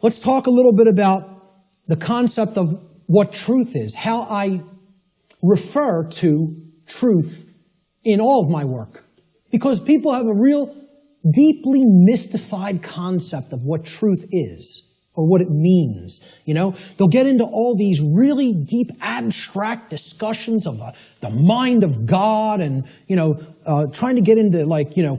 Let's talk a little bit about the concept of what truth is, how I refer to truth in all of my work. Because people have a real deeply mystified concept of what truth is or what it means. You know, they'll get into all these really deep abstract discussions of the mind of God and, trying to get into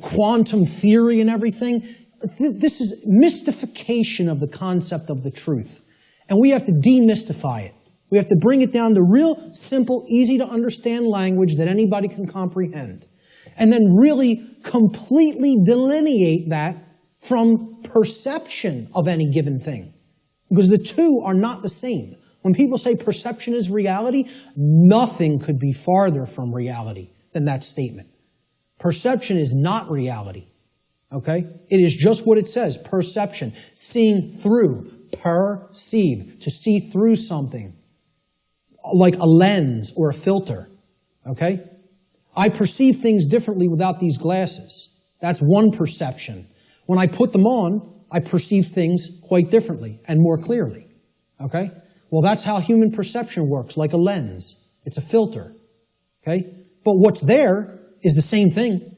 quantum theory and everything. This is mystification of the concept of the truth. And we have to demystify it. We have to bring it down to real simple, easy to understand language that anybody can comprehend. And then really completely delineate that from perception of any given thing. Because the two are not the same. When people say perception is reality, nothing could be farther from reality than that statement. Perception is not reality. Okay? It is just what it says, perception. Seeing through, perceive, to see through something. Like a lens or a filter. Okay? I perceive things differently without these glasses. That's one perception. When I put them on, I perceive things quite differently and more clearly. Okay? Well, that's how human perception works, like a lens. It's a filter. Okay? But what's there is the same thing.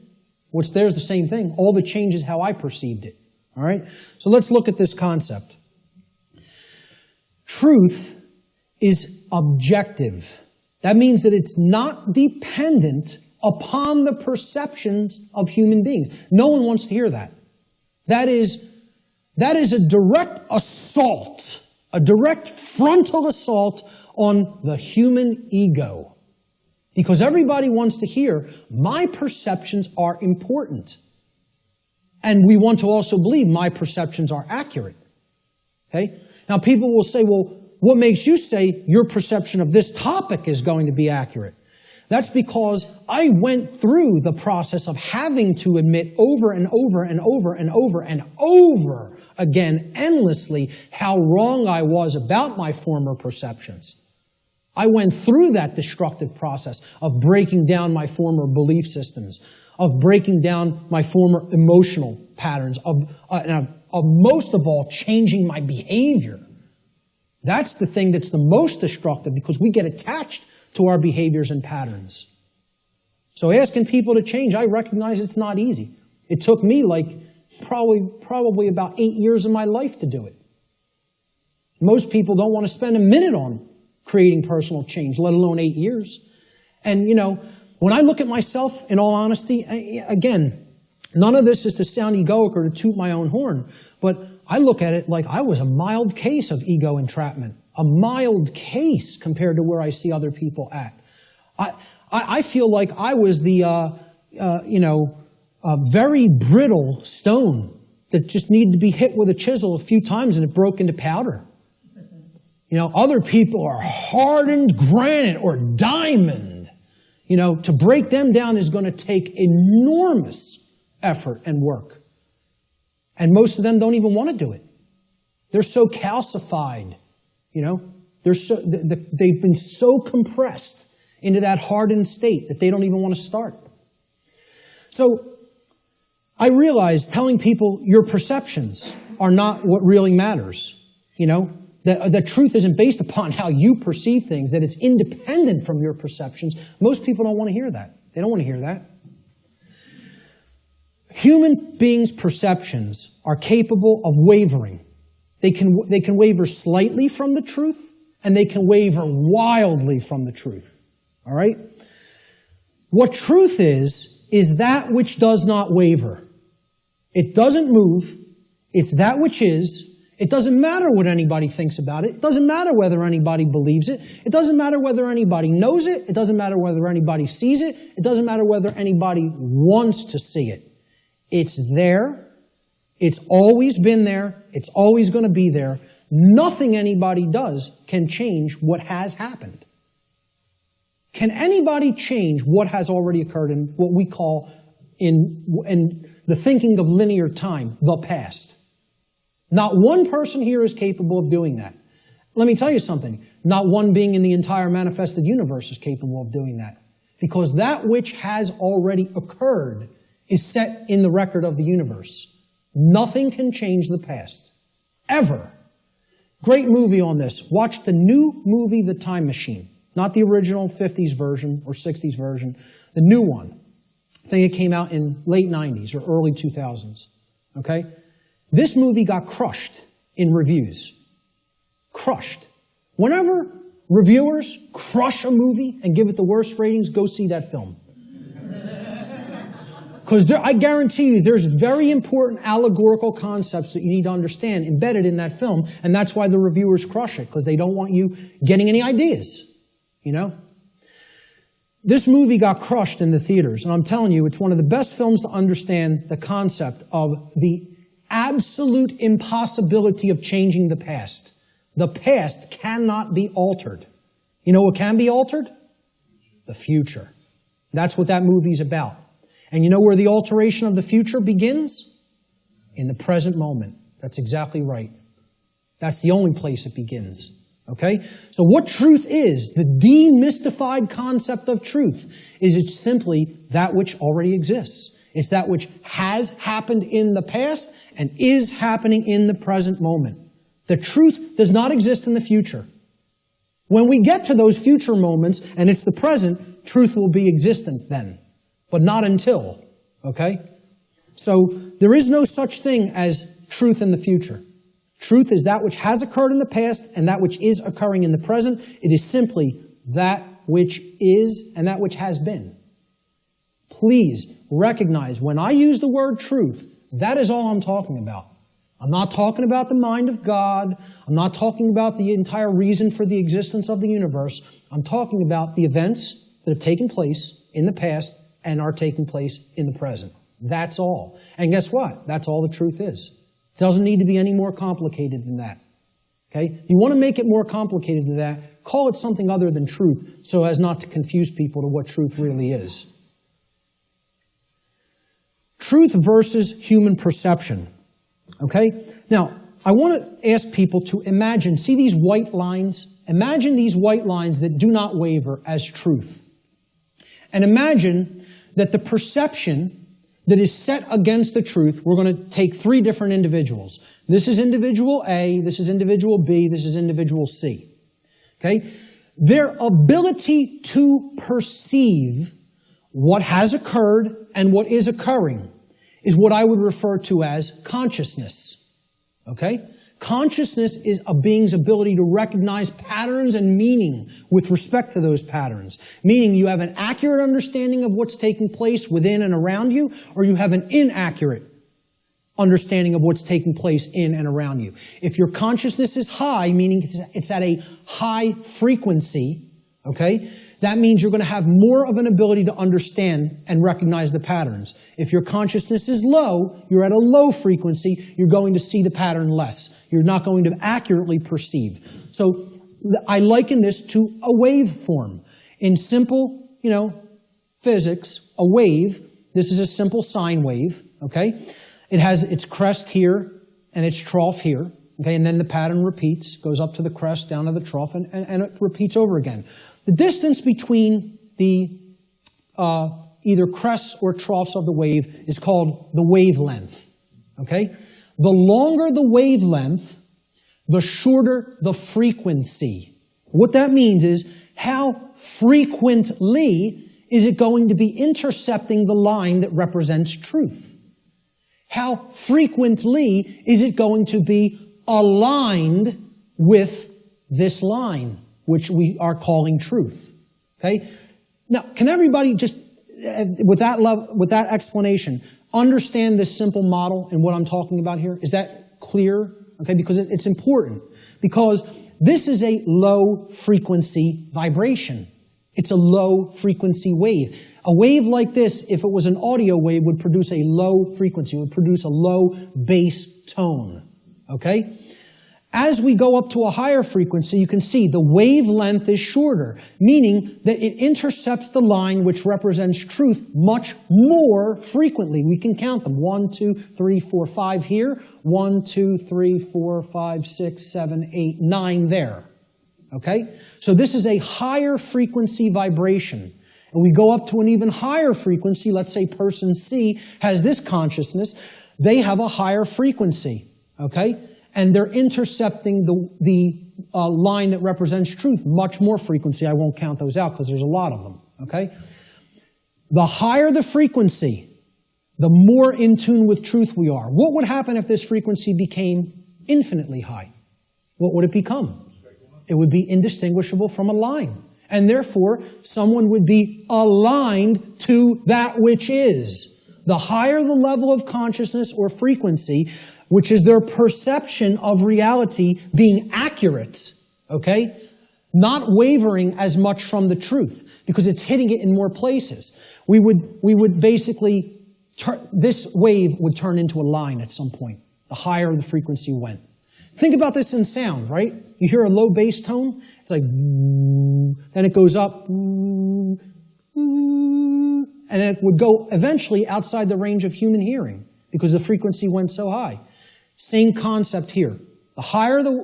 What's there is the same thing. All that changes how I perceived it. All right? So let's look at this concept. Truth is objective. That means that it's not dependent upon the perceptions of human beings. No one wants to hear that. That is a direct assault, a direct frontal assault on the human ego. Because everybody wants to hear, my perceptions are important. And we want to also believe my perceptions are accurate. Okay? Now people will say, well, what makes you say your perception of this topic is going to be accurate? That's because I went through the process of having to admit over and over and over and over and over again, endlessly, how wrong I was about my former perceptions. I went through that destructive process of breaking down my former belief systems, of breaking down my former emotional patterns, of most of all, changing my behavior. That's the thing that's the most destructive because we get attached to our behaviors and patterns. So asking people to change, I recognize it's not easy. It took me probably about 8 years of my life to do it. Most people don't want to spend a minute on creating personal change, let alone 8 years. And, when I look at myself, in all honesty, again, none of this is to sound egoic or to toot my own horn, but I look at it like I was a mild case of ego entrapment, a mild case compared to where I see other people at. I feel like I was the, very brittle stone that just needed to be hit with a chisel a few times and it broke into powder. Other people are hardened granite or diamond. To break them down is going to take enormous effort and work. And most of them don't even want to do it. They're so calcified, they've been so compressed into that hardened state that they don't even want to start. So I realize telling people your perceptions are not what really matters. That truth isn't based upon how you perceive things, that it's independent from your perceptions. Most people don't want to hear that. They don't want to hear that. Human beings' perceptions are capable of wavering. They can waver slightly from the truth, and they can waver wildly from the truth. All right? What truth is that which does not waver. It doesn't move. It's that which is. It doesn't matter what anybody thinks about it. It doesn't matter whether anybody believes it. It doesn't matter whether anybody knows it. It doesn't matter whether anybody sees it. It doesn't matter whether anybody wants to see it. It's there. It's always been there. It's always going to be there. Nothing anybody does can change what has happened. Can anybody change what has already occurred in what we call in the thinking of linear time, the past? Not one person here is capable of doing that. Let me tell you something. Not one being in the entire manifested universe is capable of doing that. Because that which has already occurred is set in the record of the universe. Nothing can change the past. Ever. Great movie on this. Watch the new movie, The Time Machine. Not the original 50s version or 60s version. The new one. I think it came out in late 90s or early 2000s. Okay? This movie got crushed in reviews. Crushed. Whenever reviewers crush a movie and give it the worst ratings, go see that film. Because I guarantee you there's very important allegorical concepts that you need to understand embedded in that film, and that's why the reviewers crush it, because they don't want you getting any ideas, you know? This movie got crushed in the theaters, and I'm telling you, it's one of the best films to understand the concept of the absolute impossibility of changing the past. The past cannot be altered. You know what can be altered? The future. That's what that movie's about. And you know where the alteration of the future begins? In the present moment. That's exactly right. That's the only place it begins. Okay? So what truth is, the demystified concept of truth, is it's simply that which already exists. It's that which has happened in the past and is happening in the present moment. The truth does not exist in the future. When we get to those future moments and it's the present, truth will be existent then. But not until, okay? So there is no such thing as truth in the future. Truth is that which has occurred in the past and that which is occurring in the present. It is simply that which is and that which has been. Please recognize when I use the word truth, that is all I'm talking about. I'm not talking about the mind of God. I'm not talking about the entire reason for the existence of the universe. I'm talking about the events that have taken place in the past and are taking place in the present. That's all. And guess what? That's all the truth is. It doesn't need to be any more complicated than that. Okay? You want to make it more complicated than that, call it something other than truth so as not to confuse people to what truth really is. Truth versus human perception. Okay? Now, I want to ask people to imagine, see these white lines? Imagine these white lines that do not waver as truth. And imagine that the perception that is set against the truth, we're going to take three different individuals. This is individual A, this is individual B, this is individual C. Okay? Their ability to perceive what has occurred and what is occurring is what I would refer to as consciousness. Okay? Consciousness is a being's ability to recognize patterns and meaning with respect to those patterns. Meaning you have an accurate understanding of what's taking place within and around you, or you have an inaccurate understanding of what's taking place in and around you. If your consciousness is high, meaning it's at a high frequency, okay, that means you're going to have more of an ability to understand and recognize the patterns. If your consciousness is low, you're at a low frequency, you're going to see the pattern less. You're not going to accurately perceive. So I liken this to a waveform. In simple, physics, a wave, this is a simple sine wave, okay? It has its crest here and its trough here, okay? And then the pattern repeats, goes up to the crest, down to the trough, and it repeats over again. The distance between the either crests or troughs of the wave is called the wavelength. Okay? The longer the wavelength, the shorter the frequency. What that means is how frequently is it going to be intercepting the line that represents truth? How frequently is it going to be aligned with this line, which we are calling truth? Okay? Now, can everybody just, with that explanation, understand this simple model and what I'm talking about here? Is that clear? Okay, because it's important. Because this is a low frequency vibration. It's a low frequency wave. A wave like this, if it was an audio wave, would produce a low frequency, would produce a low bass tone. Okay? As we go up to a higher frequency, you can see the wavelength is shorter, meaning that it intercepts the line which represents truth much more frequently. We can count them. 1, 2, 3, 4, 5 here. 1, 2, 3, 4, 5, 6, 7, 8, 9 there. Okay? So this is a higher frequency vibration. And we go up to an even higher frequency. Let's say person C has this consciousness. They have a higher frequency. Okay? and they're intercepting the line that represents truth, much more frequency. I won't count those out because there's a lot of them, okay? The higher the frequency, the more in tune with truth we are. What would happen if this frequency became infinitely high? What would it become? It would be indistinguishable from a line. And therefore, someone would be aligned to that which is. The higher the level of consciousness or frequency, which is their perception of reality being accurate, okay? Not wavering as much from the truth, because it's hitting it in more places. We would basically, this wave would turn into a line at some point, the higher the frequency went. Think about this in sound, right? You hear a low bass tone, it's like, then it goes up, and it would go eventually outside the range of human hearing because the frequency went so high. Same concept here. The higher the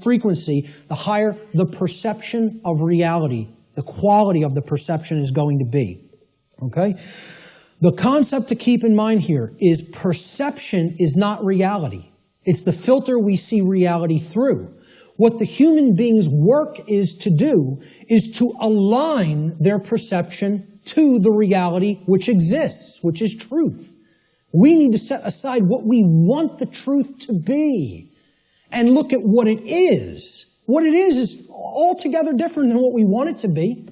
frequency, the higher the perception of reality, the quality of the perception is going to be. Okay? The concept to keep in mind here is perception is not reality. It's the filter we see reality through. What the human being's work is to do is to align their perception to the reality which exists, which is truth. We need to set aside what we want the truth to be and look at what it is. What it is altogether different than what we want it to be.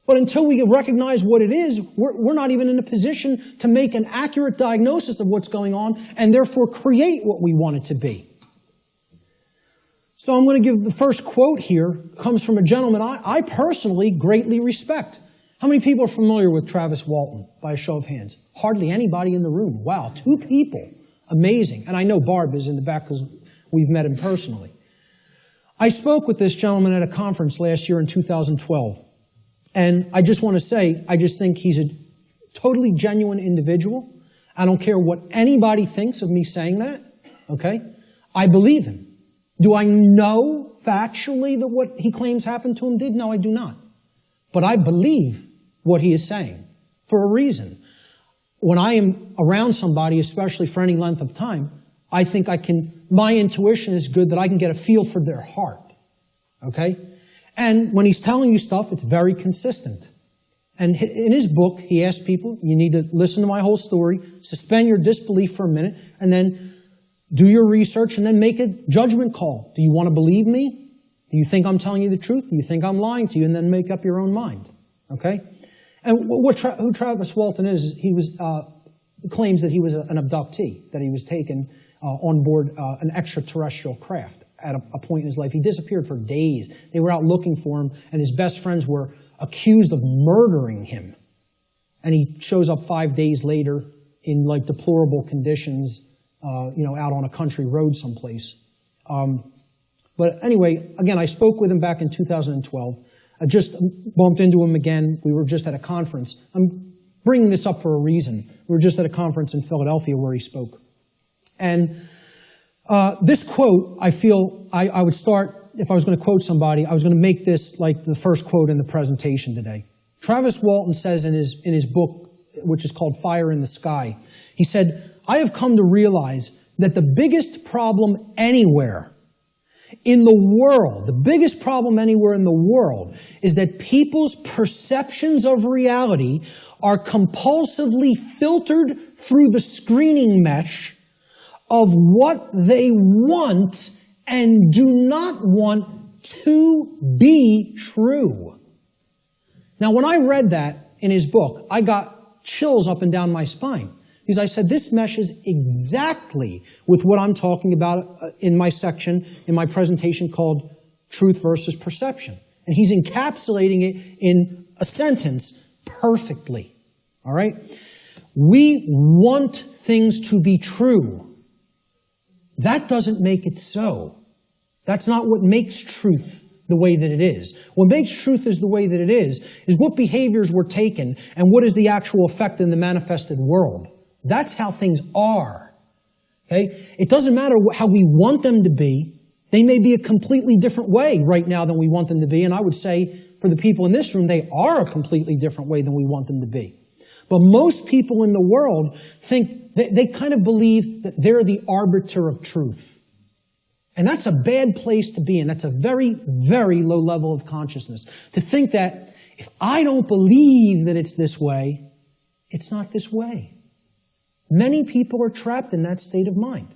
But until we recognize what it is, we're not even in a position to make an accurate diagnosis of what's going on and therefore create what we want it to be. So I'm going to give the first quote here, comes from a gentleman I personally greatly respect. How many people are familiar with Travis Walton, by a show of hands? Hardly anybody in the room. Wow, 2 people. Amazing. And I know Barb is in the back because we've met him personally. I spoke with this gentleman at a conference last year in 2012. And I just want to say, I just think he's a totally genuine individual. I don't care what anybody thinks of me saying that, okay? I believe him. Do I know factually that what he claims happened to him did? No, I do not. But I believe what he is saying for a reason. When I am around somebody, especially for any length of time, I think my intuition is good that I can get a feel for their heart, okay? And when he's telling you stuff, it's very consistent. And in his book, he asks people, you need to listen to my whole story, suspend your disbelief for a minute, and then do your research, and then make a judgment call. Do you want to believe me? Do you think I'm telling you the truth? Do you think I'm lying to you? And then make up your own mind. Okay? And who Travis Walton is, he claims that he was an abductee, that he was taken on board an extraterrestrial craft at a point in his life. He disappeared for days. They were out looking for him, and his best friends were accused of murdering him. And he shows up 5 days later in like deplorable conditions, out on a country road someplace. But anyway, again, I spoke with him back in 2012. I just bumped into him again. We were just at a conference. I'm bringing this up for a reason. We were just at a conference in Philadelphia where he spoke. And this quote, I feel I would start, if I was going to quote somebody, I was going to make this like the first quote in the presentation today. Travis Walton says in his book, which is called Fire in the Sky, he said, I have come to realize that the biggest problem anywhere in the world, the biggest problem anywhere in the world is that people's perceptions of reality are compulsively filtered through the screening mesh of what they want and do not want to be true. Now, when I read that in his book, I got chills up and down my spine. Because I said, this meshes exactly with what I'm talking about in my section, in my presentation called Truth versus Perception. And he's encapsulating it in a sentence perfectly. All right? We want things to be true. That doesn't make it so. That's not what makes truth the way that it is. What makes truth is the way that it is what behaviors were taken and what is the actual effect in the manifested world. That's how things are. Okay? It doesn't matter how we want them to be. They may be a completely different way right now than we want them to be. And I would say for the people in this room, they are a completely different way than we want them to be. But most people in the world think, they kind of believe that they're the arbiter of truth. And that's a bad place to be in. That's a very, very low level of consciousness. To think that if I don't believe that it's this way, it's not this way. Many people are trapped in that state of mind.